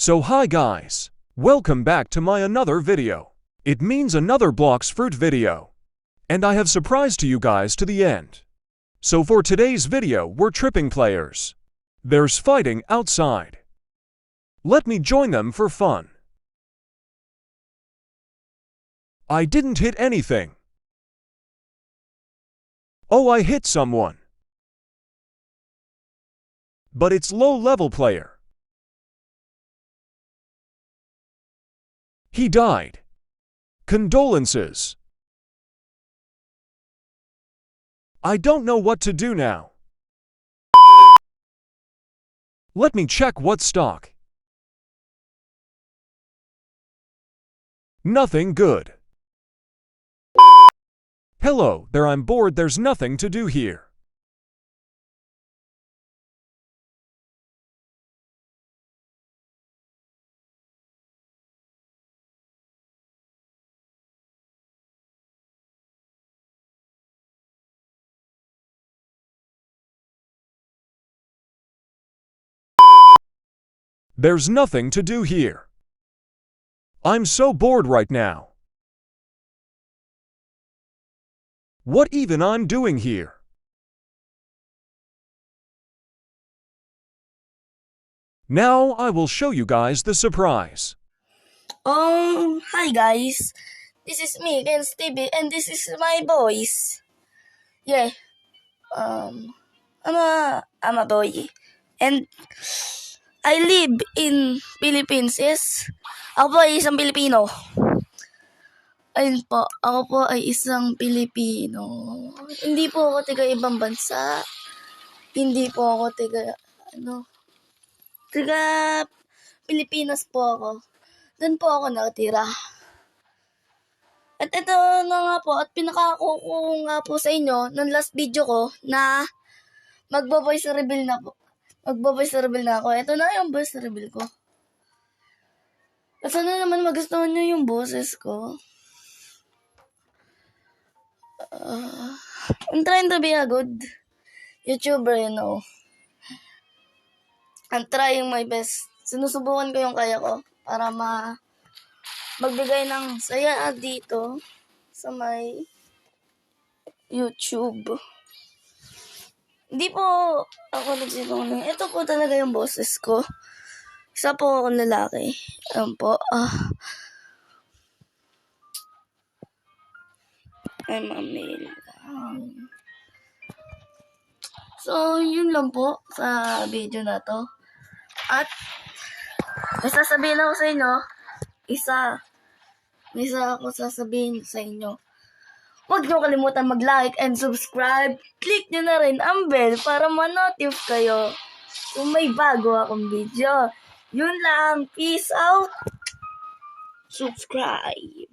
So hi guys, welcome back to my another video. It means another Blox Fruit video. And I have surprised to you guys to the end. So for today's video we're tripping players. There's fighting outside. Let me join them for fun. I didn't hit anything. Oh, I hit someone. But it's low-level player. He died. Condolences. I don't know what to do now. Let me check what stock. Nothing good. Hello there, I'm bored, there's nothing to do here. There's nothing to do here. I'm so bored right now. What even I'm doing here? Now I will show you guys the surprise. Hi guys. This is me, Ken Stevie, and this is my voice. Yeah. I'm a boy. And I live in Philippines, yes. Ako po ay isang Pilipino. Ayun po, ako po ay isang Pilipino. Hindi po ako taga ibang bansa. Hindi po ako taga Pilipinas po ako. Doon po ako nakatira. At ito na nga po, at pinakako ko nga po sa inyo ng last video ko na magbo-voice reveal na po. Magbo-voice reveal na ako. Ito na yung voice reveal ko. At sana naman magustuhan nyo yung boses ko. I'm trying to be a good YouTuber, you know. I'm trying my best. Sinusubukan ko yung kaya ko para magbigay ng saya dito sa may YouTube. Hindi po ako nagsisinungaling. Ito po talaga yung boses ko. Isa po akong lalaki. Ayan po. I'm a male. So, yun lang po sa video na to. At may sasabihin ako sa inyo. May isa ako sasabihin sa inyo. Huwag niyo kalimutan mag-like and subscribe. Click niyo na rin ang bell para ma-notify kayo kung may bago akong video. Yun lang. Peace out. Subscribe.